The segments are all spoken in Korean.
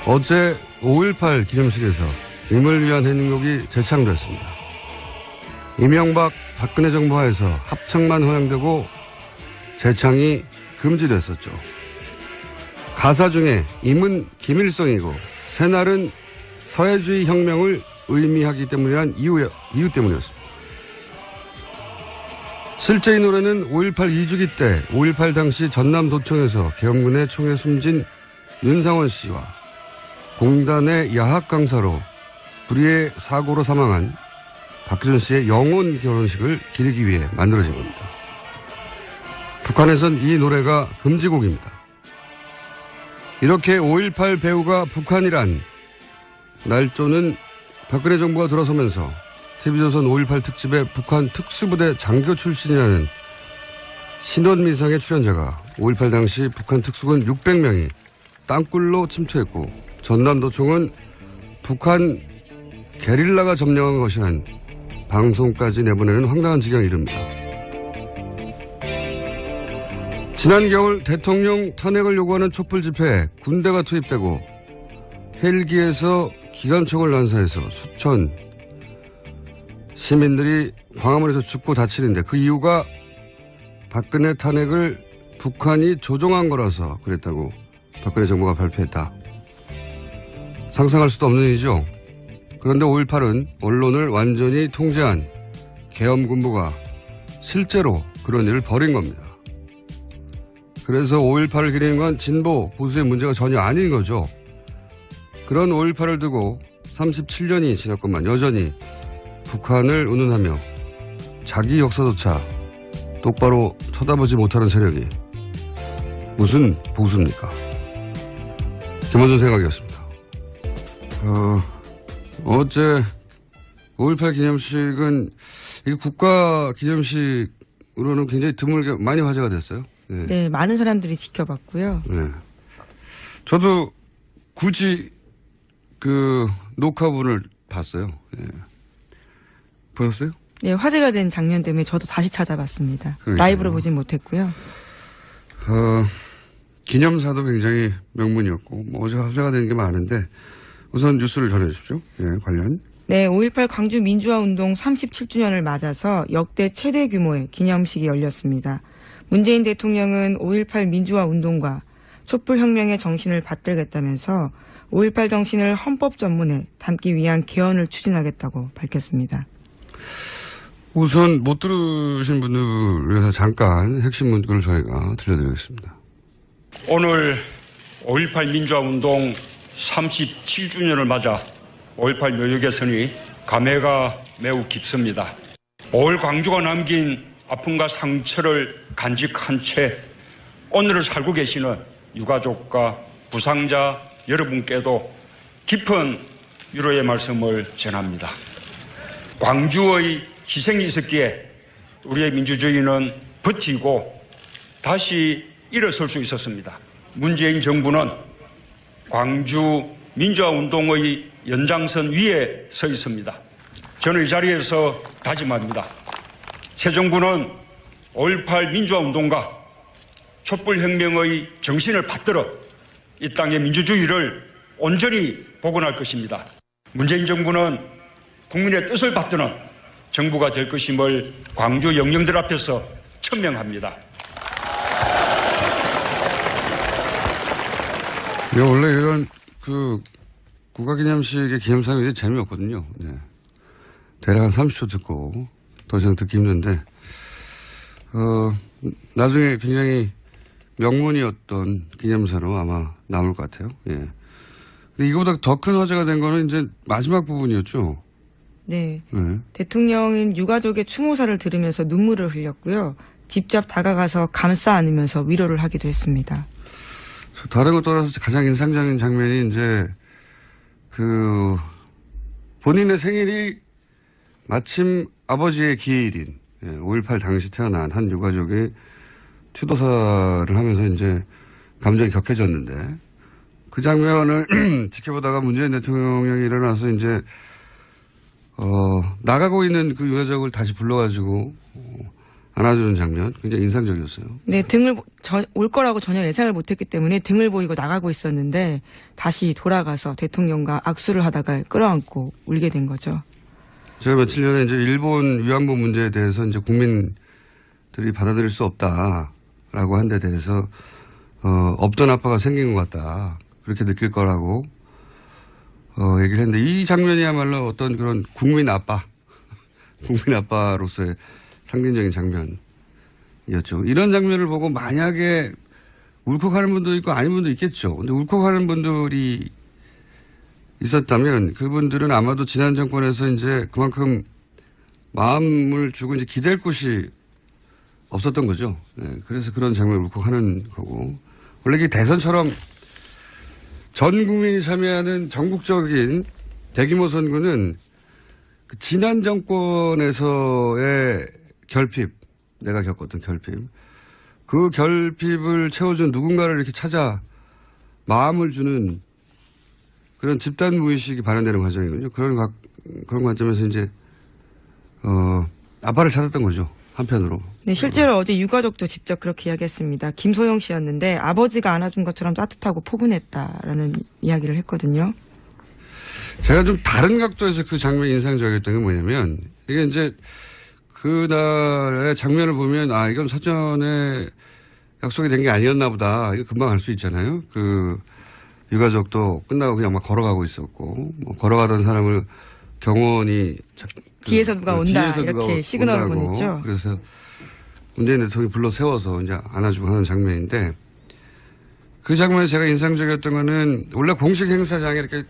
어제 5.18 기념식에서 임을 위한 행복이 재창됐습니다. 이명박 박근혜 정부 하에서 합창만 허용되고 재창이 금지됐었죠. 가사 중에 임은 김일성이고 새날은 사회주의 혁명을 의미하기 때문이란 이유 때문이었습니다. 실제 이 노래는 5.18 2주기 때 5.18 당시 전남도청에서 계엄군의 총에 숨진 윤상원 씨와 공단의 야학 강사로 불의의 사고로 사망한 박기준 씨의 영혼 결혼식을 기리기 위해 만들어진 겁니다. 북한에선 이 노래가 금지곡입니다. 이렇게 5.18 배우가 북한이란 날조는 박근혜 정부가 들어서면서 TV조선 5.18 특집에 북한 특수부대 장교 출신이라는 신원미상의 출연자가 5.18 당시 북한 특수군 600명이 땅굴로 침투했고 전남도청은 북한 게릴라가 점령한 것이란 방송까지 내보내는 황당한 지경에 이릅니다. 지난 겨울 대통령 탄핵을 요구하는 촛불 집회에 군대가 투입되고 헬기에서 기관총을 난사해서 수천 시민들이 광화문에서 죽고 다치는데 그 이유가 박근혜 탄핵을 북한이 조종한 거라서 그랬다고 박근혜 정부가 발표했다. 상상할 수도 없는 일이죠. 그런데 5.18은 언론을 완전히 통제한 계엄군부가 실제로 그런 일을 벌인 겁니다. 그래서 5.18을 기리는 건 진보, 보수의 문제가 전혀 아닌 거죠. 그런 5.18을 두고 37년이 지났건만 여전히 북한을 운운하며 자기 역사조차 똑바로 쳐다보지 못하는 세력이 무슨 보수입니까? 김원준 생각이었습니다. 어제 5.18 기념식은 이 국가 기념식으로는 굉장히 드물게 많이 화제가 됐어요. 네, 네, 많은 사람들이 지켜봤고요. 네. 저도 굳이 그 녹화본을 봤어요. 네. 보셨어요? 네, 화제가 된 장면 때문에 저도 다시 찾아봤습니다. 그러니까요. 라이브로 보진 못했고요. 기념사도 굉장히 명문이었고 뭐 어제 화제가 된 게 많은데 우선 뉴스를 전해주십시오. 예, 관련. 네, 5.18 광주 민주화운동 37주년을 맞아서 역대 최대 규모의 기념식이 열렸습니다. 문재인 대통령은 5.18 민주화운동과 촛불혁명의 정신을 받들겠다면서 5.18 정신을 헌법 전문에 담기 위한 개헌을 추진하겠다고 밝혔습니다. 우선 못 들으신 분들을 위해서 잠깐 핵심 문구를 저희가 들려드리겠습니다. 오늘 5.18 민주화운동 37주년을 맞아 5.18 묘역 개선이 감회가 매우 깊습니다. 5.18 광주가 남긴 아픔과 상처를 간직한 채 오늘을 살고 계시는 유가족과 부상자 여러분께도 깊은 위로의 말씀을 전합니다. 광주의 희생이 있었기에 우리의 민주주의는 버티고 다시 일어설 수 있었습니다. 문재인 정부는 광주 민주화운동의 연장선 위에 서 있습니다. 저는 이 자리에서 다짐합니다. 새 정부는 5.18 민주화운동과 촛불혁명의 정신을 받들어 이 땅의 민주주의를 온전히 복원할 것입니다. 문재인 정부는 국민의 뜻을 받드는 정부가 될 것임을 광주 영령들 앞에서 천명합니다. 원래 이런 그 국가기념식의 기념사항이 재미없거든요. 네. 대략 한 30초 듣고 더 이상 듣기 힘든데 나중에 굉장히 명문이었던 기념사로 아마 남을 것 같아요. 예. 근데 이거보다 더 큰 화제가 된 거는 이제 마지막 부분이었죠. 네. 대통령은 유가족의 추모사를 들으면서 눈물을 흘렸고요. 직접 다가가서 감싸 안으면서 위로를 하기도 했습니다. 다른 것 떠나서 가장 인상적인 장면이 이제 그 본인의 생일이 마침 아버지의 기일인 5.18 당시 태어난 한 유가족이 추도사를 하면서 이제 감정이 격해졌는데 그 장면을 지켜보다가 문재인 대통령이 일어나서 이제 나가고 있는 그 유가족을 다시 불러가지고 안아주는 장면 굉장히 인상적이었어요. 네, 올 거라고 전혀 예상을 못했기 때문에 등을 보이고 나가고 있었는데 다시 돌아가서 대통령과 악수를 하다가 끌어안고 울게 된 거죠. 제가 며칠 전에 이제 일본 위안부 문제에 대해서 이제 국민들이 받아들일 수 없다라고 한 데 대해서 없던 아빠가 생긴 것 같다. 그렇게 느낄 거라고 얘기를 했는데 이 장면이야말로 어떤 그런 국민 아빠로서의 상징적인 장면이었죠. 이런 장면을 보고 만약에 울컥하는 분도 있고 아닌 분도 있겠죠. 근데 울컥하는 분들이 있었다면 그분들은 아마도 지난 정권에서 이제 그만큼 마음을 주고 이제 기댈 곳이 없었던 거죠. 네, 그래서 그런 장면을 울컥하는 거고. 원래 이게 대선처럼 전 국민이 참여하는 전국적인 대규모 선거는 그 지난 정권에서의 결핍, 내가 겪었던 결핍, 그 결핍을 채워준 누군가를 이렇게 찾아 마음을 주는 그런 집단 무의식이 발현되는 과정이거든요. 그런 관점에서 이제, 아빠를 찾았던 거죠. 한편으로. 네, 실제로 어제 유가족도 직접 그렇게 이야기했습니다. 김소영 씨였는데 아버지가 안아준 것처럼 따뜻하고 포근했다라는 이야기를 했거든요. 제가 좀 다른 각도에서 그 장면이 인상적이었던 게 뭐냐면 이게 이제 그날의 장면을 보면 아, 이건 사전에 약속이 된 게 아니었나 보다. 이거 금방 알 수 있잖아요. 그 유가족도 끝나고 그냥 막 걸어가고 있었고 뭐 걸어가던 사람을 경호원이 뒤에서 누가 온다 뒤에서 이렇게 누가 시그널을 온다고. 보냈죠. 그래서 문재인 대통령이 불러 세워서 이제 안아주고 하는 장면인데 그 장면에 제가 인상적이었던 거는 원래 공식 행사장에 이렇게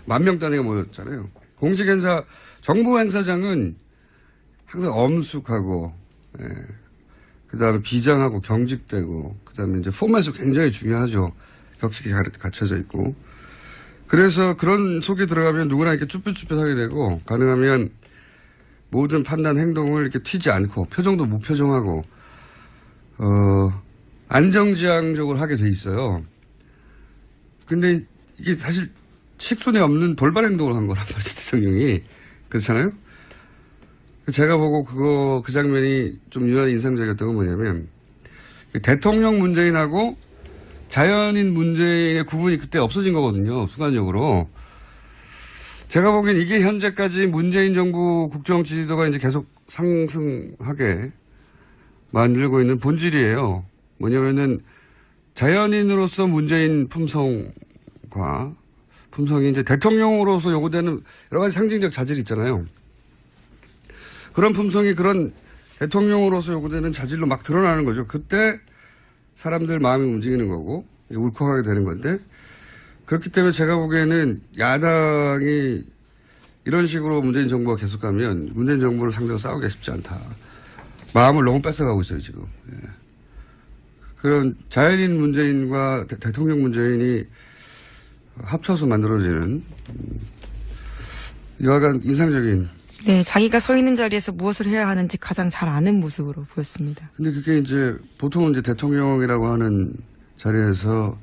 만 명 단위가 모였잖아요. 공식 행사 정부 행사장은 항상 엄숙하고 그다음에 비장하고 경직되고 그다음에 이제 포맷이 굉장히 중요하죠. 격식이 잘 갖춰져 있고. 그래서 그런 속에 들어가면 누구나 이렇게 쭈뼛쭈뼛하게 되고 가능하면 모든 판단 행동을 이렇게 튀지 않고 표정도 무표정하고 안정지향적으로 하게 돼 있어요. 근데 이게 사실 식순에 없는 돌발 행동을 한 거란 말이죠, 대통령이. 그렇잖아요? 제가 보고 그 장면이 좀 유난히 인상적이었던 건 뭐냐면 대통령 문재인하고 자연인 문재인의 구분이 그때 없어진 거거든요. 순간적으로. 제가 보기엔 이게 현재까지 문재인 정부 국정 지지도가 이제 계속 상승하게 만들고 있는 본질이에요. 뭐냐면은 자연인으로서 문재인 품성이 이제 대통령으로서 요구되는 여러 가지 상징적 자질이 있잖아요. 그런 품성이 그런 대통령으로서 요구되는 자질로 막 드러나는 거죠. 그때 사람들 마음이 움직이는 거고 울컥하게 되는 건데 그렇기 때문에 제가 보기에는 야당이 이런 식으로 문재인 정부가 계속 가면 문재인 정부를 상대로 싸우기가 쉽지 않다. 마음을 너무 뺏어가고 있어요 지금. 예. 그런 자연인 문재인과 대통령 문재인이 합쳐서 만들어지는 여하간 인상적인. 네, 자기가 서 있는 자리에서 무엇을 해야 하는지 가장 잘 아는 모습으로 보였습니다. 근데 그게 이제 보통은 이제 대통령이라고 하는 자리에서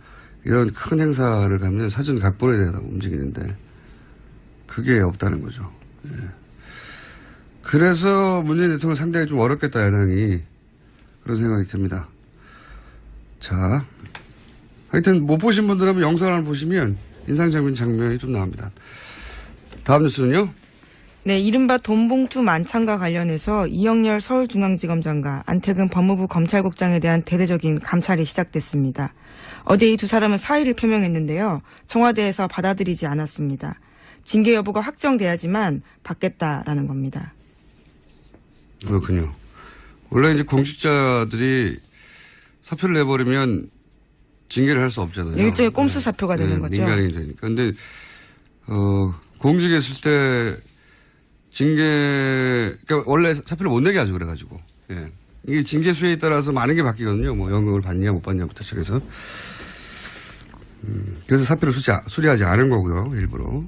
이런 큰 행사를 가면 사전 각본에 대해서 움직이는데 그게 없다는 거죠. 예. 그래서 문재인 대통령 상당히 좀 어렵겠다, 야당이. 그런 생각이 듭니다. 자, 하여튼 못 보신 분들은 영상을 한번 보시면 인상적인 장면이 좀 나옵니다. 다음 뉴스는요? 네, 이른바 돈봉투 만찬과 관련해서 이영렬 서울중앙지검장과 안태근 법무부 검찰국장에 대한 대대적인 감찰이 시작됐습니다. 어제 이 두 사람은 사의를 표명했는데요. 청와대에서 받아들이지 않았습니다. 징계 여부가 확정돼야지만 받겠다라는 겁니다. 그렇군요. 원래 이제 공직자들이 사표를 내버리면 징계를 할 수 없잖아요. 일종의 꼼수 사표가 되는 거죠. 민간인이 되니까. 근데 공직에 있을 때 그러니까 원래 사표를 못 내게 하죠, 그래가지고. 예. 이게 징계 수에 따라서 많은 게 바뀌거든요. 뭐 연금을 받냐 못 받냐부터 시작해서. 그래서 사표를 수리하지 않은 거고요, 일부러.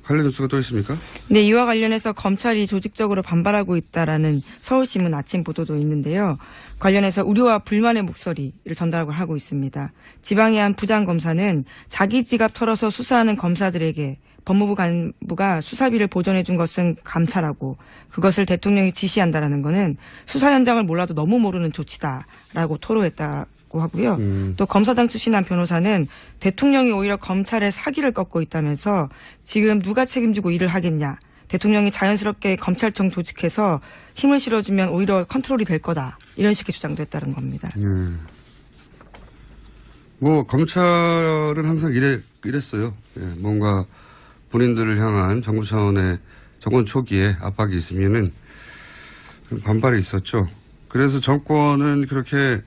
관련 뉴스가 또 있습니까? 네, 이와 관련해서 검찰이 조직적으로 반발하고 있다라는 서울신문 아침 보도도 있는데요. 관련해서 우려와 불만의 목소리를 전달하고 하고 있습니다. 지방의 한 부장검사는 자기 지갑 털어서 수사하는 검사들에게 법무부 간부가 수사비를 보전해 준 것은 감찰하고 그것을 대통령이 지시한다라는 거는 수사 현장을 몰라도 너무 모르는 조치다라고 토로했다고 하고요. 또 검사장 출신한 변호사는 대통령이 오히려 검찰의 사기를 꺾고 있다면서 지금 누가 책임지고 일을 하겠냐. 대통령이 자연스럽게 검찰청 조직해서 힘을 실어주면 오히려 컨트롤이 될 거다. 이런 식의 주장도 했다는 겁니다. 뭐 검찰은 항상 이랬어요. 예, 뭔가 본인들을 향한 정부 차원의 정권 초기에 압박이 있으면은 반발이 있었죠. 그래서 정권은 그렇게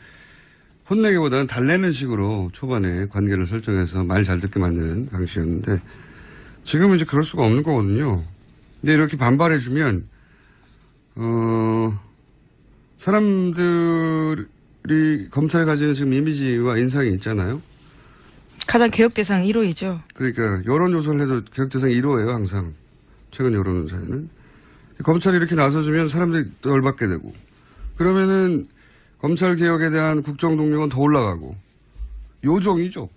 혼내기보다는 달래는 식으로 초반에 관계를 설정해서 말 잘 듣게 만드는 방식이었는데 지금은 이제 그럴 수가 없는 거거든요. 근데 이렇게 반발해주면 사람들이 검찰에 가지는 지금 이미지와 인상이 있잖아요. 가장 개혁 대상 1호이죠. 그러니까 여론조사를 해도 개혁 대상 1호예요 항상. 최근 여론조사에는. 검찰이 이렇게 나서주면 사람들이 또 열받게 되고 그러면은 검찰 개혁에 대한 국정 동력은 더 올라가고 요정이죠.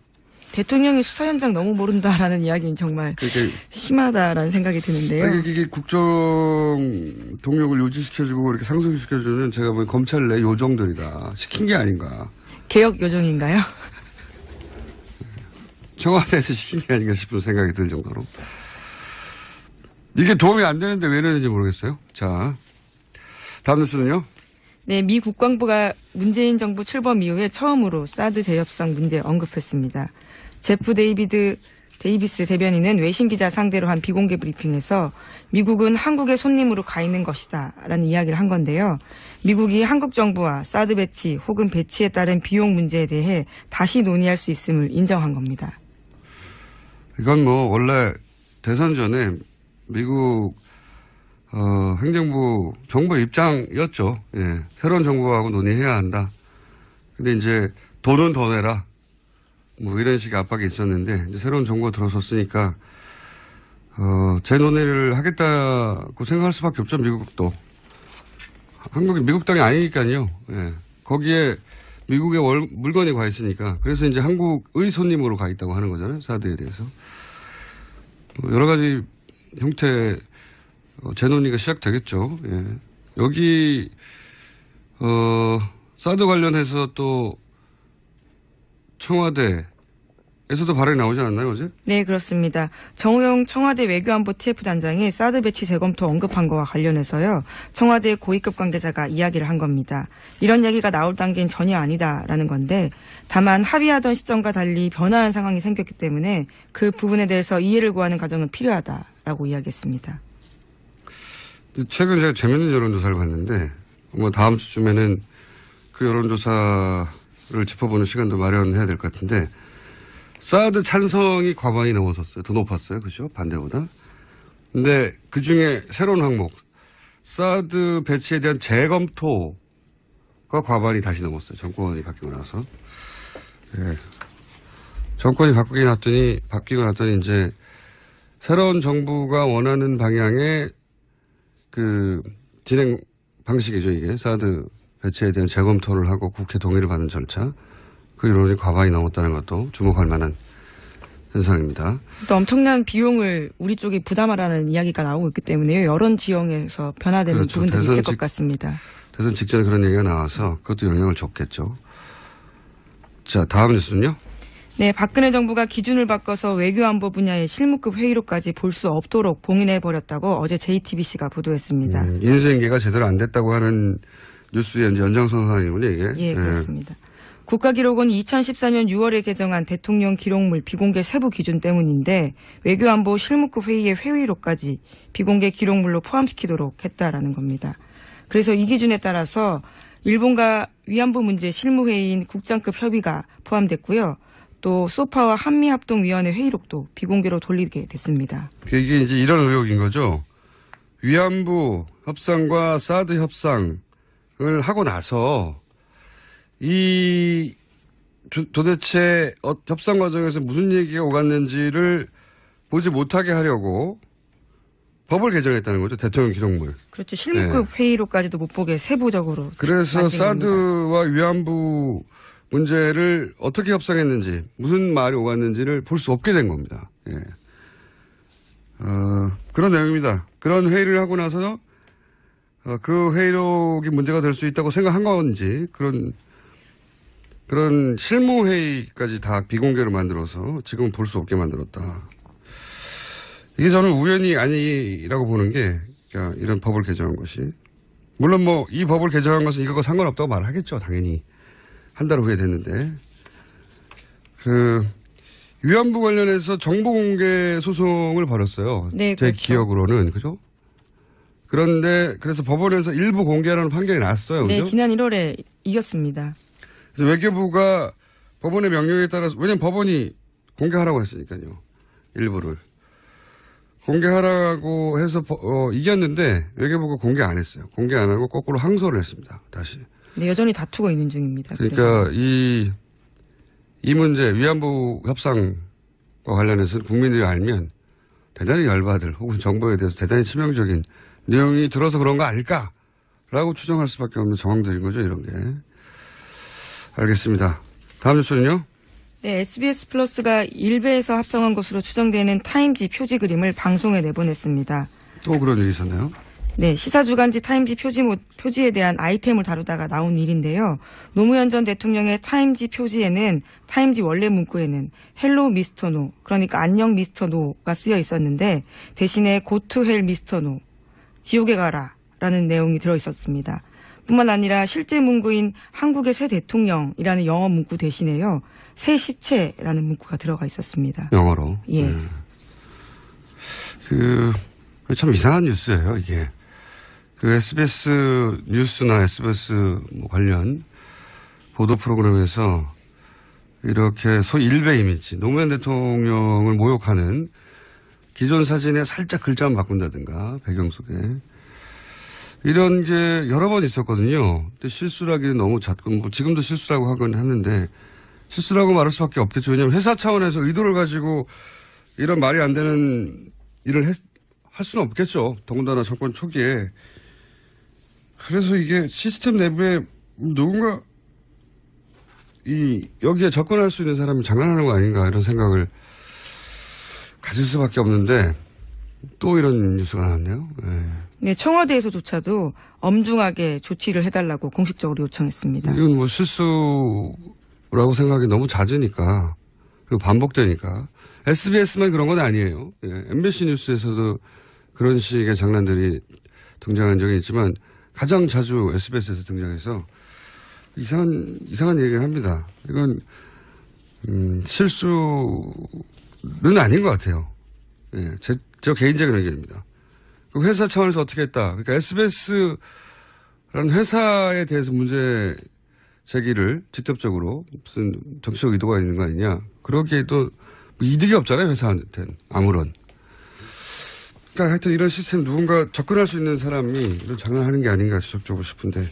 대통령이 수사 현장 너무 모른다라는 이야기는 정말 그러니까 심하다라는 생각이 드는데요. 이게 국정 동력을 유지시켜주고 이렇게 상승시켜주는 제가 보기엔 검찰 내 요정들이다. 시킨 게 아닌가. 개혁 요정인가요? 청와대에서 시킨 게 아닌가 싶은 생각이 들 정도로. 이게 도움이 안 되는데 왜 이러는지 모르겠어요. 자, 다음 뉴스는요. 네, 미 국방부가 문재인 정부 출범 이후에 처음으로 사드 재협상 문제 언급했습니다. 제프 데이비스 대변인은 외신 기자 상대로 한 비공개 브리핑에서 미국은 한국의 손님으로 가 있는 것이다 라는 이야기를 한 건데요. 미국이 한국 정부와 사드 배치 혹은 배치에 따른 비용 문제에 대해 다시 논의할 수 있음을 인정한 겁니다. 이건 뭐 원래 대선 전에 미국 행정부 정부 입장이었죠. 예. 새로운 정부하고 논의해야 한다. 근데 이제 돈은 더 내라. 뭐 이런 식의 압박이 있었는데 이제 새로운 정부가 들어섰으니까 재논의를 하겠다고 생각할 수밖에 없죠. 미국도. 한국이 미국 땅이 아니니까요. 예. 거기에 미국의 물건이 가 있으니까 그래서 이제 한국의 손님으로 가 있다고 하는 거잖아요. 사드에 대해서. 여러 가지 형태 재논의가 시작되겠죠. 예. 여기 사드 관련해서 또 청와대에서도 발언이 나오지 않았나요, 어제? 네, 그렇습니다. 정우영 청와대 외교안보 TF단장이 사드 배치 재검토 언급한 거와 관련해서요. 청와대 고위급 관계자가 이야기를 한 겁니다. 이런 얘기가 나올 단계는 전혀 아니다라는 건데 다만 합의하던 시점과 달리 변화한 상황이 생겼기 때문에 그 부분에 대해서 이해를 구하는 과정은 필요하다라고 이야기했습니다. 최근 제가 재밌는 여론조사를 봤는데 뭐 다음 주쯤에는 그 여론조사를 짚어보는 시간도 마련해야 될 것 같은데 사드 찬성이 과반이 넘어섰어요. 더 높았어요. 그죠? 반대보다. 근데 그중에 새로운 항목 사드 배치에 대한 재검토가 과반이 다시 넘었어요. 정권이 바뀌고 나서. 예. 정권이 바뀌고 났더니 이제 새로운 정부가 원하는 방향의 그 진행 방식이죠. 이게 사드 배치에 대한 재검토를 하고 국회 동의를 받는 절차. 그 여론이 과반이 넘었다는 것도 주목할 만한 현상입니다. 또 엄청난 비용을 우리 쪽이 부담하라는 이야기가 나오고 있기 때문에요. 여러 지형에서 변화되는 그렇죠. 부분들이 있을 것 같습니다. 대선 직전에 그런 얘기가 나와서 그것도 영향을 줬겠죠. 자, 다음 뉴스는요. 네, 박근혜 정부가 기준을 바꿔서 외교안보 분야의 실무급 회의로까지 볼 수 없도록 봉인해버렸다고 어제 JTBC가 보도했습니다. 인수인계가 제대로 안 됐다고 하는 뉴스의 이제 연장선상이군요, 이게. 예, 그렇습니다. 국가기록원이 2014년 6월에 개정한 대통령 기록물 비공개 세부 기준 때문인데 외교안보 실무급 회의의 회의로까지 비공개 기록물로 포함시키도록 했다라는 겁니다. 그래서 이 기준에 따라서 일본과 위안부 문제 실무회의인 국장급 협의가 포함됐고요. 또 소파와 한미합동위원회 회의록도 비공개로 돌리게 됐습니다. 이게 이제 이런 의혹인 거죠. 위안부 협상과 사드 협상을 하고 나서 이 도대체 협상 과정에서 무슨 얘기가 오갔는지를 보지 못하게 하려고 법을 개정했다는 거죠. 대통령 기록물. 그렇죠. 실무급 회의로까지도 못 보게 세부적으로. 그래서 사드와 위안부 문제를 어떻게 협상했는지 무슨 말이 오갔는지를 볼 수 없게 된 겁니다. 예. 그런 내용입니다. 그런 회의를 하고 나서 그 회의록이 문제가 될 수 있다고 생각한 건지 그런 실무회의까지 다 비공개로 만들어서 지금 볼 수 없게 만들었다. 이게 저는 우연이 아니라고 보는 게 그러니까 이런 법을 개정한 것이. 물론 뭐 이 법을 개정한 것은 이거와 상관없다고 말하겠죠. 당연히. 한 달 후에 됐는데. 위안부 관련해서 정보공개 소송을 벌였어요. 네, 제 그렇죠. 기억으로는. 그죠? 그런데 그래서 법원에서 일부 공개하라는 판결이 났어요. 네, 그죠? 지난 1월에 이겼습니다. 그래서 외교부가 법원의 명령에 따라서, 왜냐면 법원이 공개하라고 했으니까요. 일부를. 공개하라고 해서 이겼는데 외교부가 공개 안 했어요. 공개 안 하고 거꾸로 항소를 했습니다. 다시. 네, 여전히 다투고 있는 중입니다. 그러니까 그래서. 이 문제 위안부 협상과 관련해서 국민들이 알면 대단히 열받을 혹은 정부에 대해서 대단히 치명적인 내용이 들어서 그런 거 아닐까라고 추정할 수밖에 없는 정황들인 거죠. 이런 게. 알겠습니다. 다음 뉴스는요. 네, SBS 플러스가 일베에서 합성한 것으로 추정되는 타임지 표지 그림을 방송에 내보냈습니다. 또 그런 일이 있었나요? 네, 시사주간지 타임지 표지에 대한 아이템을 다루다가 나온 일인데요. 노무현 전 대통령의 타임지 표지에는 타임지 원래 문구에는 헬로 미스터 노, 그러니까 안녕 미스터 노가 쓰여 있었는데 대신에 고투 헬 미스터 노, 지옥에 가라라는 내용이 들어 있었습니다. 뿐만 아니라 실제 문구인 한국의 새 대통령이라는 영어 문구 대신에요. 새 시체라는 문구가 들어가 있었습니다. 영어로. 예. 참 이상한 뉴스예요, 이게. SBS 뉴스나 SBS 관련 보도 프로그램에서 이렇게 소위 일베 이미지, 노무현 대통령을 모욕하는 기존 사진에 살짝 글자만 바꾼다든가, 배경 속에. 이런 게 여러 번 있었거든요. 근데 실수라기는 너무 잦고, 지금도 실수라고 하긴 하는데, 실수라고 말할 수밖에 없겠죠. 왜냐하면 회사 차원에서 의도를 가지고 이런 말이 안 되는 일을 할 수는 없겠죠. 더군다나 정권 초기에. 그래서 이게 시스템 내부에 누군가 여기에 접근할 수 있는 사람이 장난하는 거 아닌가 이런 생각을 가질 수밖에 없는데 또 이런 뉴스가 나왔네요. 네. 네, 청와대에서조차도 엄중하게 조치를 해달라고 공식적으로 요청했습니다. 이건 뭐 실수라고 생각이 너무 잦으니까 그리고 반복되니까 SBS만 그런 건 아니에요. 예, MBC 뉴스에서도 그런 식의 장난들이 등장한 적이 있지만 가장 자주 SBS에서 등장해서 이상한 얘기를 합니다. 이건 실수는 아닌 것 같아요. 예, 저 개인적인 의견입니다. 그 회사 차원에서 어떻게 했다. 그러니까 SBS라는 회사에 대해서 문제 제기를 직접적으로 무슨 정치적 의도가 있는 거 아니냐. 그러기에도 이득이 없잖아요. 회사한테는 아무런. 그러니까 하여튼 이런 시스템 누군가 접근할 수 있는 사람이 이런 장난하는 게 아닌가 지적적으로 싶은데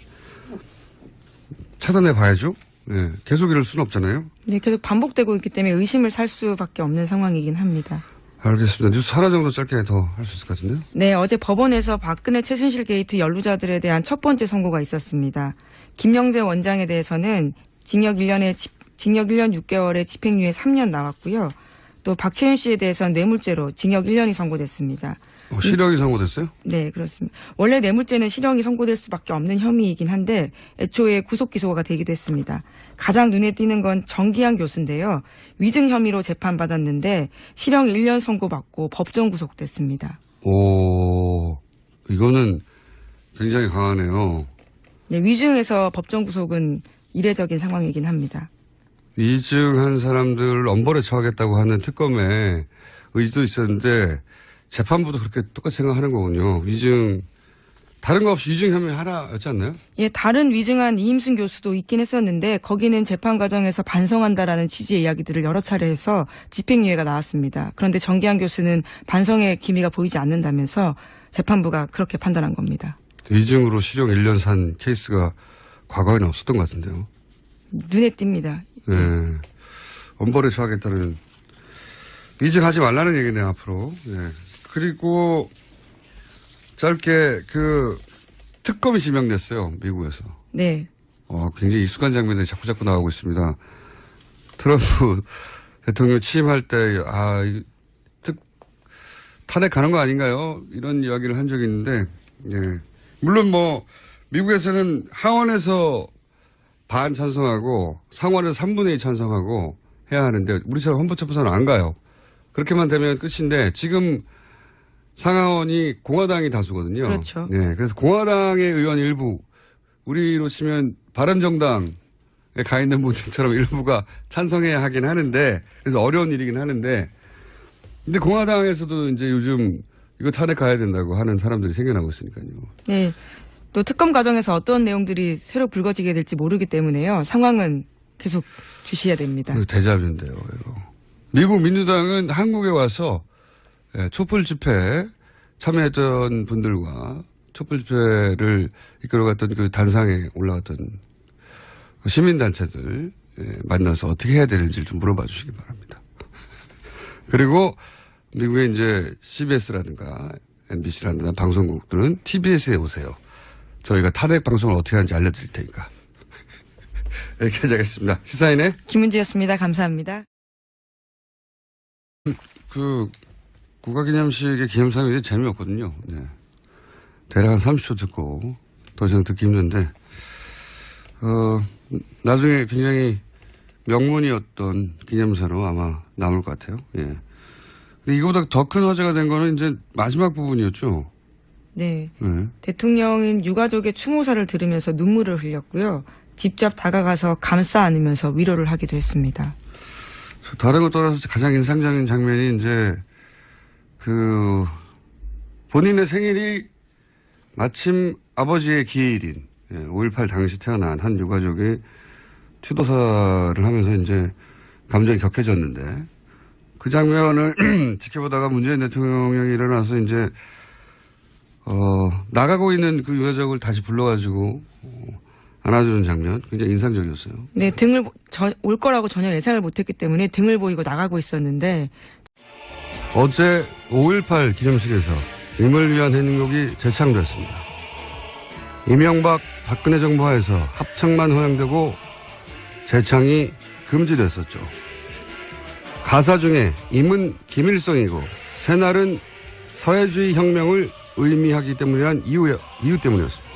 차단해 봐야죠. 네, 계속 이럴 수는 없잖아요. 네, 계속 반복되고 있기 때문에 의심을 살 수밖에 없는 상황이긴 합니다. 알겠습니다. 뉴스 하나 정도 짧게 더 할 수 있을 것 같은데요. 네, 어제 법원에서 박근혜 최순실 게이트 연루자들에 대한 첫 번째 선고가 있었습니다. 김영재 원장에 대해서는 징역 1년 6개월에 집행유예 3년 나왔고요. 또 박채윤 씨에 대해서는 뇌물죄로 징역 1년이 선고됐습니다. 실형이 선고됐어요? 네, 그렇습니다. 원래 뇌물죄는 실형이 선고될 수밖에 없는 혐의이긴 한데 애초에 구속 기소가 되기도 했습니다. 가장 눈에 띄는 건 정기한 교수인데요. 위증 혐의로 재판받았는데 실형 1년 선고받고 법정 구속됐습니다. 오, 이거는 굉장히 강하네요. 네, 위증에서 법정 구속은 이례적인 상황이긴 합니다. 위증한 사람들을 엄벌에 처하겠다고 하는 특검에 의지도 있었는데 재판부도 그렇게 똑같이 생각하는 거군요. 다른 거 없이 위증 혐의 하나였지 않나요? 예, 다른 위증한 이임순 교수도 있긴 했었는데 거기는 재판 과정에서 반성한다라는 취지의 이야기들을 여러 차례 해서 집행유예가 나왔습니다. 그런데 정기한 교수는 반성의 기미가 보이지 않는다면서 재판부가 그렇게 판단한 겁니다. 위증으로 실형 1년 산 케이스가 과거에는 없었던 것 같은데요. 눈에 띕니다. 네. 엄벌에 처하겠다는 위증하지 말라는 얘기네요, 앞으로. 네. 그리고 짧게 특검이 지명됐어요, 미국에서. 네. 굉장히 익숙한 장면들이 자꾸 나오고 있습니다. 트럼프 대통령 취임할 때, 탄핵하는 거 아닌가요? 이런 이야기를 한 적이 있는데, 예. 물론 뭐, 미국에서는 하원에서 반 찬성하고 상원에서 3분의 2 찬성하고 해야 하는데, 우리처럼 헌법재판소는 안 가요. 그렇게만 되면 끝인데, 지금 상하원이 공화당이 다수거든요. 그렇죠. 예. 그래서 공화당의 의원 일부, 우리로 치면 바른정당에 가 있는 분들처럼 일부가 찬성해야 하긴 하는데, 그래서 어려운 일이긴 하는데, 근데 공화당에서도 이제 요즘 이거 탄핵 가야 된다고 하는 사람들이 생겨나고 있으니까요. 네. 또 특검 과정에서 어떤 내용들이 새로 불거지게 될지 모르기 때문에요. 상황은 계속 주시해야 됩니다. 데자뷰인데요, 이거. 미국 민주당은 한국에 와서 촛불 집회 참여했던 분들과 촛불 집회를 이끌어갔던 그 단상에 올라갔던 시민단체들 만나서 어떻게 해야 되는지를 좀 물어봐 주시기 바랍니다. 그리고 미국의 이제 CBS라든가 MBC라든가 방송국들은 TBS에 오세요. 저희가 탄핵 방송을 어떻게 하는지 알려드릴 테니까. 여기까지 하겠습니다. 시사인의 김은지였습니다. 감사합니다. 그 국가기념식의 기념사항이 재미없거든요. 네. 대략 한 30초 듣고 더 이상 듣기 힘든데 나중에 굉장히 명문이었던 기념사로 아마 남을 것 같아요. 예. 근데 이거보다 더 큰 화제가 된 거는 이제 마지막 부분이었죠. 네. 네. 대통령은 유가족의 추모사를 들으면서 눈물을 흘렸고요. 직접 다가가서 감싸 안으면서 위로를 하기도 했습니다. 다른 것 떠나서 가장 인상적인 장면이 이제 그 본인의 생일이 마침 아버지의 기일인 5.18 당시 태어난 한 유가족이 추도사를 하면서 이제 감정이 격해졌는데 그 장면을 지켜보다가 문재인 대통령이 일어나서 이제 나가고 있는 그 유가족을 다시 불러가지고 안아주는 장면 굉장히 인상적이었어요. 네, 올 거라고 전혀 예상을 못했기 때문에 등을 보이고 나가고 있었는데 어제 5.18 기념식에서 임을 위한 행복이 재창됐습니다. 이명박 박근혜 정부 하에서 합창만 허용되고 재창이 금지됐었죠. 가사 중에 임은 김일성이고 새날은 사회주의 혁명을 의미하기 때문이란 이유 때문이었습니다.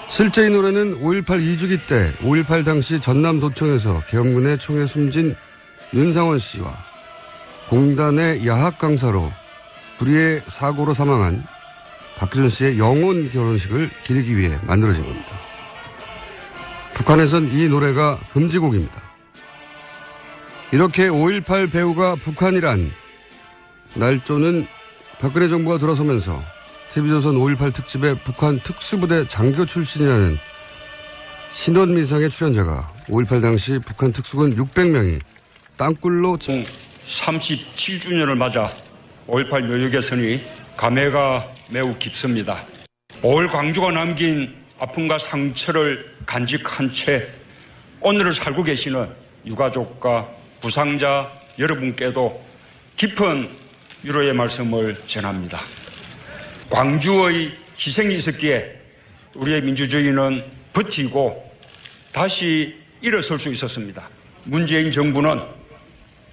실제 이 노래는 5.18 2주기 때 5.18 당시 전남도청에서 계엄군의 총에 숨진 윤상원 씨와 공단의 야학 강사로 불의의 사고로 사망한 박기준 씨의 영혼 결혼식을 기리기 위해 만들어진 겁니다. 북한에선 이 노래가 금지곡입니다. 이렇게 5.18 배우가 북한이란 날조는 박근혜 정부가 들어서면서 TV조선 5.18 특집에 북한 특수부대 장교 출신이라는 신원미상의 출연자가 5.18 당시 북한 특수군 600명이 땅굴로 37주년을 맞아 5.18 묘역 개선이 감회가 매우 깊습니다. 5.18 광주가 남긴 아픔과 상처를 간직한 채 오늘을 살고 계시는 유가족과 부상자 여러분께도 깊은 위로의 말씀을 전합니다. 광주의 희생이 있었기에 우리의 민주주의는 버티고 다시 일어설 수 있었습니다. 문재인 정부는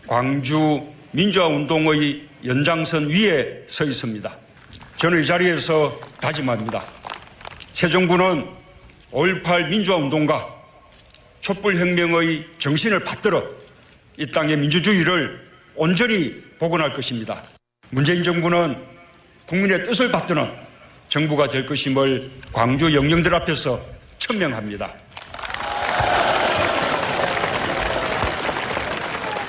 광주 민주화운동의 연장선 위에 서 있습니다. 저는 이 자리에서 다짐합니다. 새 정부는 5.18 민주화운동과 촛불혁명의 정신을 받들어 이 땅의 민주주의를 온전히 복원할 것입니다. 문재인 정부는 국민의 뜻을 받드는 정부가 될 것임을 광주 영령들 앞에서 천명합니다.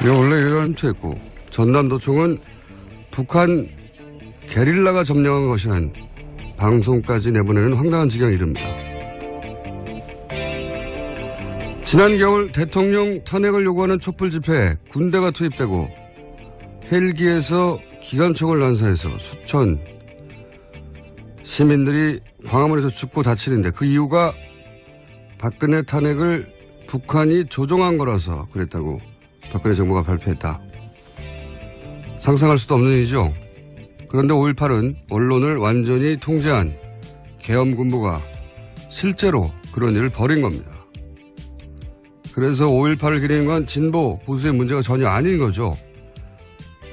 원래 이런 했고 전남도청은 북한 게릴라가 점령한 것이란 방송까지 내보내는 황당한 지경에 이릅니다. 지난 겨울 대통령 탄핵을 요구하는 촛불 집회에 군대가 투입되고 헬기에서 기관총을 난사해서 수천 시민들이 광화문에서 죽고 다치는데 그 이유가 박근혜 탄핵을 북한이 조종한 거라서 그랬다고 박근혜 정부가 발표했다. 상상할 수도 없는 일이죠. 그런데 5.18은 언론을 완전히 통제한 계엄군부가 실제로 그런 일을 벌인 겁니다. 그래서 5.18을 기리는 건 진보, 보수의 문제가 전혀 아닌 거죠.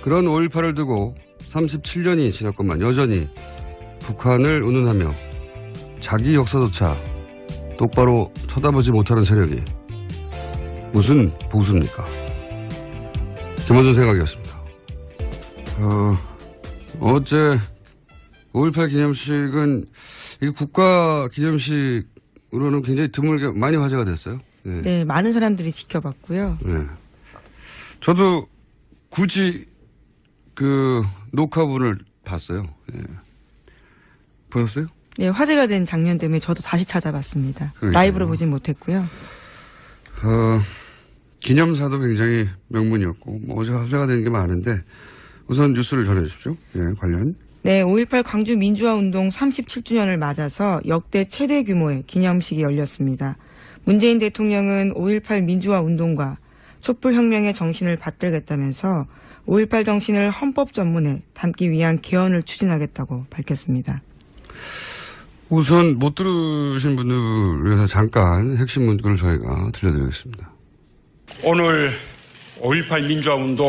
그런 5.18을 두고 37년이 지났건만 여전히 북한을 운운하며 자기 역사조차 똑바로 쳐다보지 못하는 세력이 무슨 보수입니까? 김원준 생각이었습니다. 어제 5.18 기념식은 이 국가 기념식으로는 굉장히 드물게 많이 화제가 됐어요. 네. 네, 많은 사람들이 지켜봤고요. 네. 저도 굳이 그 녹화분을 봤어요. 네. 보셨어요? 네, 화제가 된 장면 때문에 저도 다시 찾아봤습니다. 그러니까요. 라이브로 보진 못했고요. 기념사도 굉장히 명문이었고, 뭐 어제 화제가 된 게 많은데, 우선 뉴스를 전해주십시오. 예, 관련. 네, 5.18 광주 민주화 운동 37주년을 맞아서 역대 최대 규모의 기념식이 열렸습니다. 문재인 대통령은 5.18 민주화 운동과 촛불혁명의 정신을 받들겠다면서 5.18 정신을 헌법 전문에 담기 위한 개헌을 추진하겠다고 밝혔습니다. 우선 못 들으신 분들을 위해서 잠깐 핵심 문구를 저희가 들려드리겠습니다. 오늘 5.18 민주화 운동